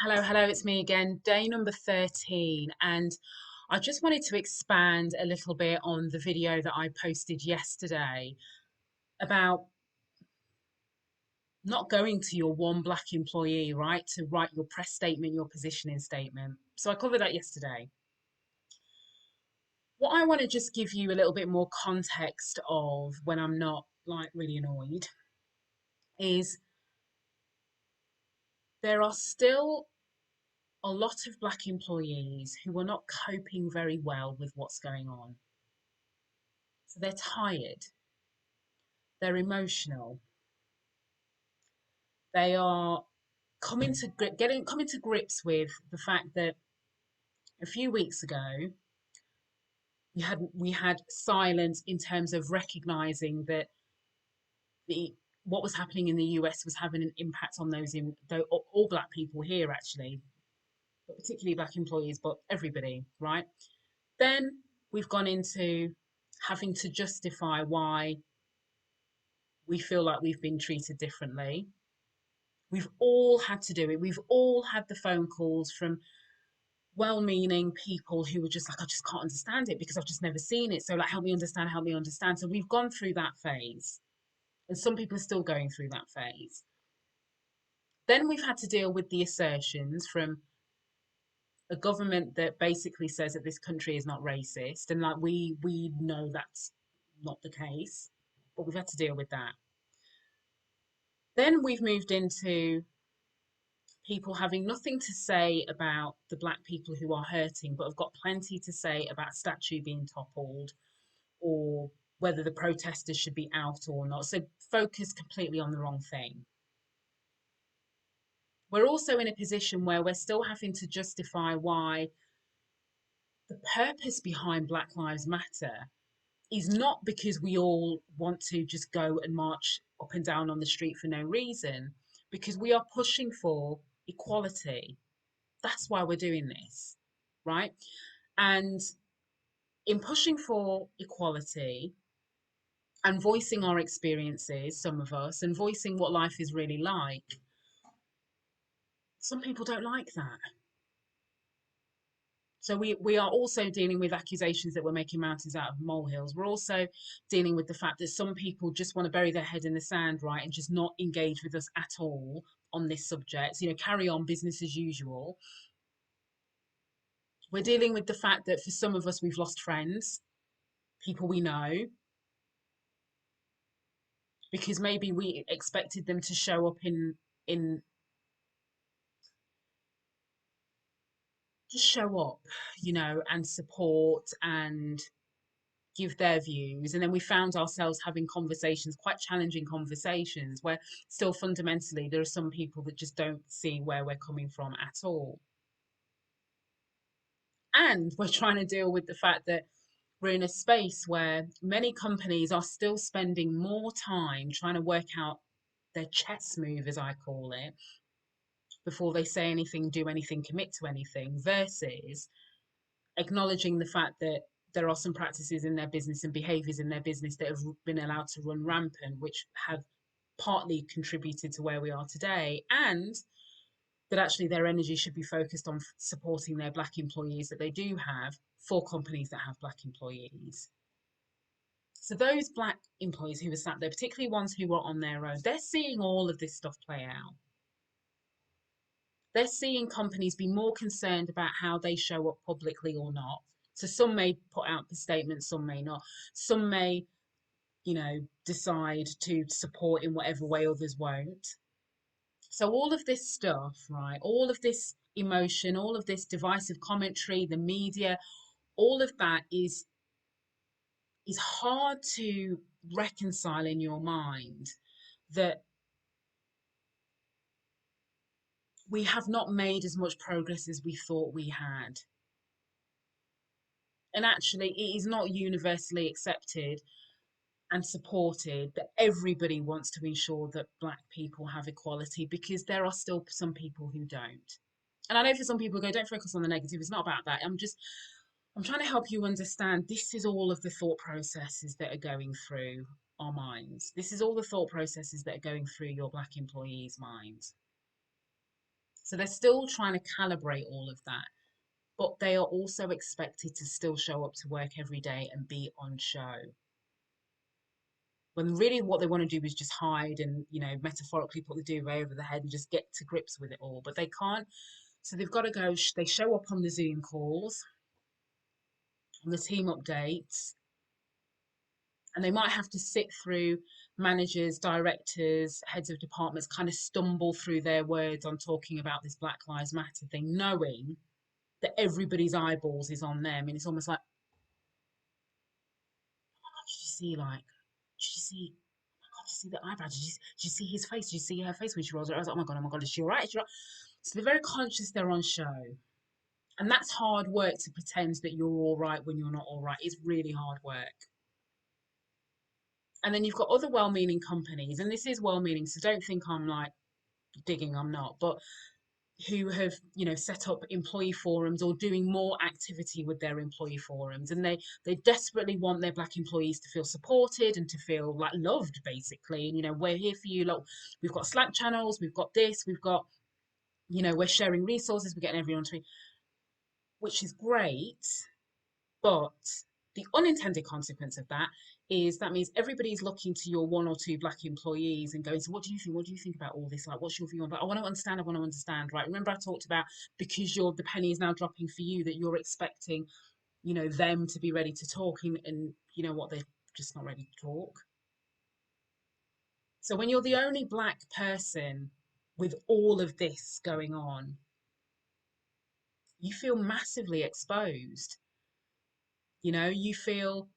Hello, it's me again, day number 13. And I just wanted to expand a little bit on the video that I posted yesterday about not going to your one black employee, right, to write your press statement, your positioning statement. So I covered that yesterday. What I want to just give you a little bit more context of when I'm not like really annoyed is there are still a lot of black employees who are not coping very well with what's going on. So they're tired, they're emotional, they are coming to grips with the fact that a few weeks ago we had silence in terms of recognizing that the what was happening in the US was having an impact on those in though all black people here actually, but particularly black employees, but everybody, right? Then we've gone into having to justify why we feel like we've been treated differently. We've all had to do it. We've all had the phone calls from well-meaning people who were just like, I just can't understand it because I've just never seen it. So like, help me understand, help me understand. So we've gone through that phase, and some people are still going through that phase. Then we've had to deal with the assertions from a government that basically says that this country is not racist, and like we know that's not the case, but we've had to deal with that. Then we've moved into people having nothing to say about the black people who are hurting, but have got plenty to say about statue being toppled or whether the protesters should be out or not. So focus completely on the wrong thing. We're also in a position where we're still having to justify why the purpose behind Black Lives Matter is not because we all want to just go and march up and down on the street for no reason, because we are pushing for equality. That's why we're doing this, right? And in pushing for equality and voicing our experiences, some of us, and voicing what life is really like, some people don't like that. So we are also dealing with accusations that we're making mountains out of molehills. We're also dealing with the fact that some people just want to bury their head in the sand, right, and just not engage with us at all on this subject. You know, carry on business as usual. We're dealing with the fact that for some of us, we've lost friends, people we know, because maybe we expected them to show up in just show up, and support and give their views. And then we found ourselves having conversations, quite challenging conversations, where still fundamentally there are some people that just don't see where we're coming from at all. And we're trying to deal with the fact that we're in a space where many companies are still spending more time trying to work out their chess move, as I call it, before they say anything, do anything, commit to anything, versus acknowledging the fact that there are some practices in their business and behaviors in their business that have been allowed to run rampant, which have partly contributed to where we are today, and that actually their energy should be focused on supporting their black employees that they do have for companies that have black employees. So those black employees who are sat there, particularly ones who are on their own, they're seeing all of this stuff play out. They're seeing companies be more concerned about how they show up publicly or not. So some may put out the statements, some may not. Some may, decide to support in whatever way others won't. So all of this stuff, right? All of this emotion, all of this divisive commentary, the media, all of that is hard to reconcile in your mind that we have not made as much progress as we thought we had. And actually, it is not universally accepted and supported that everybody wants to ensure that black people have equality, because there are still some people who don't. And I know for some people go, don't focus on the negative. It's not about that. I'm trying to help you understand this is all of the thought processes that are going through our minds. This is all the thought processes that are going through your black employees' minds. So they're still trying to calibrate all of that, but they are also expected to still show up to work every day and be on show. When really what they want to do is just hide and, metaphorically put the duvet over the head and just get to grips with it all. But they can't. So they've got to go, they show up on the Zoom calls, on the team updates, and they might have to sit through managers, directors, heads of departments kind of stumble through their words on talking about this Black Lives Matter thing, knowing that everybody's eyeballs is on them. And it's almost like, did you see, did you see, did you see the eyebrow? Did you see his face? Did you see her face when she rolls her eyes? Oh my God, is she all right? Is she all right? So they're very conscious they're on show. And that's hard work to pretend that you're all right when you're not all right. It's really hard work. And then you've got other well meaning companies, and this is well meaning, so don't think I'm like digging, I'm not, but who have set up employee forums or doing more activity with their employee forums, and they desperately want their black employees to feel supported and to feel like loved, basically. And we're here for you. Look, we've got Slack channels, we've got this, we've got, we're sharing resources, we're getting everyone to, which is great. But the unintended consequence of that is that means everybody's looking to your one or two black employees and going, so what do you think? What do you think about all this? Like, what's your view on that? I want to understand. I want to understand. Right. Remember, I talked about, because the penny is now dropping for you, that you're expecting, them to be ready to talk, and you know what? They're just not ready to talk. So when you're the only black person with all of this going on, you feel massively exposed. You feel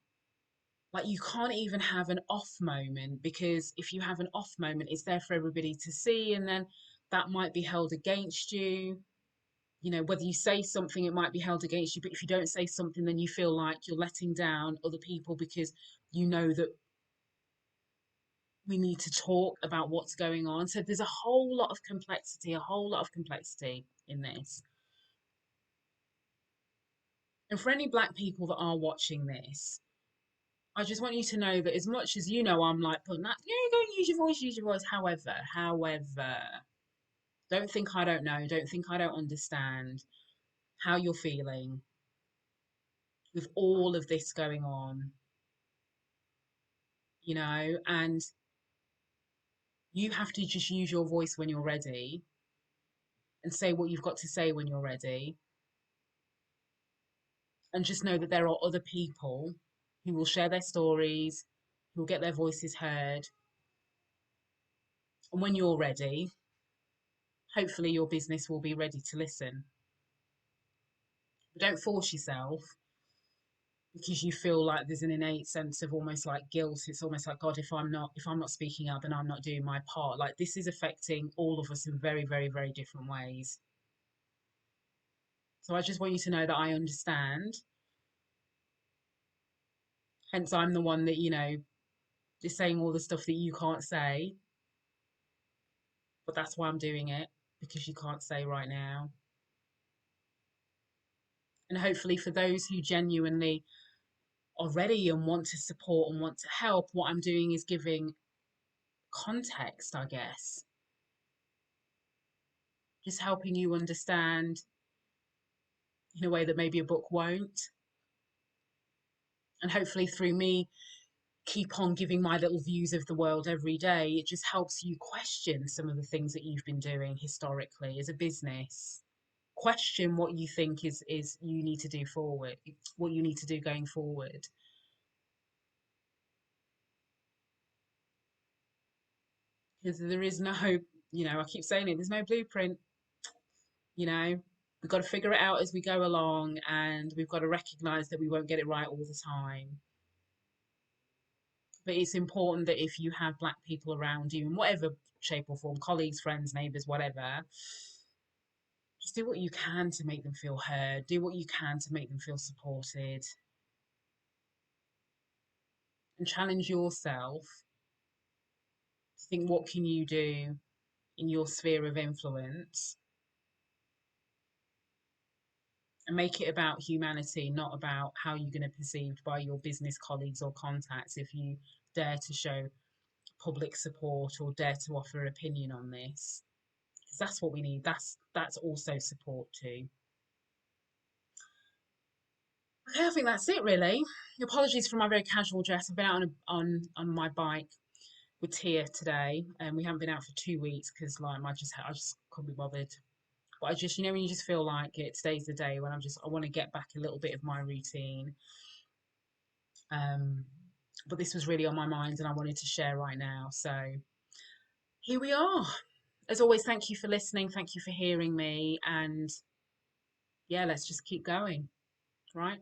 like you can't even have an off moment, because if you have an off moment, it's there for everybody to see, and then that might be held against you. Whether you say something, it might be held against you, but if you don't say something, then you feel like you're letting down other people, because you know that we need to talk about what's going on. So there's a whole lot of complexity in this. And for any black people that are watching this, I just want you to know that, as much as I'm like putting that, yeah, go use your voice, use your voice. However, don't think I don't know. Don't think I don't understand how you're feeling with all of this going on, and you have to just use your voice when you're ready and say what you've got to say when you're ready. And just know that there are other people who will share their stories, who will get their voices heard. And when you're ready, hopefully your business will be ready to listen. But don't force yourself, because you feel like there's an innate sense of almost like guilt. It's almost like, God, if I'm not speaking up, then I'm not doing my part. Like, this is affecting all of us in very, very, very different ways. So I just want you to know that I understand. Hence, I'm the one that, is saying all the stuff that you can't say, but that's why I'm doing it, because you can't say right now. And hopefully for those who genuinely are ready and want to support and want to help, what I'm doing is giving context, I guess. Just helping you understand in a way that maybe a book won't. And hopefully through me keep on giving my little views of the world every day, it just helps you question some of the things that you've been doing historically as a business. Question what you think is you need to do forward, what you need to do going forward. Because there is no, I keep saying it, there's no blueprint. you know we've got to figure it out as we go along, and we've got to recognize that we won't get it right all the time. But it's important that if you have black people around you in whatever shape or form, colleagues, friends, neighbors, whatever, just do what you can to make them feel heard, do what you can to make them feel supported, and challenge yourself to think, what can you do in your sphere of influence, and make it about humanity, not about how you're going to be perceived by your business colleagues or contacts, if you dare to show public support or dare to offer opinion on this. because that's what we need. That's also support too. Okay, I think that's it really. Apologies for my very casual dress. I've been out on my bike with Tia today, and we haven't been out for 2 weeks because like I just couldn't be bothered. But I just, when you just feel like it, today's the day when I want to get back a little bit of my routine. Um, but this was really on my mind, and I wanted to share right now. So here we are. As always, thank you for listening. Thank you for hearing me, and yeah, let's just keep going, right?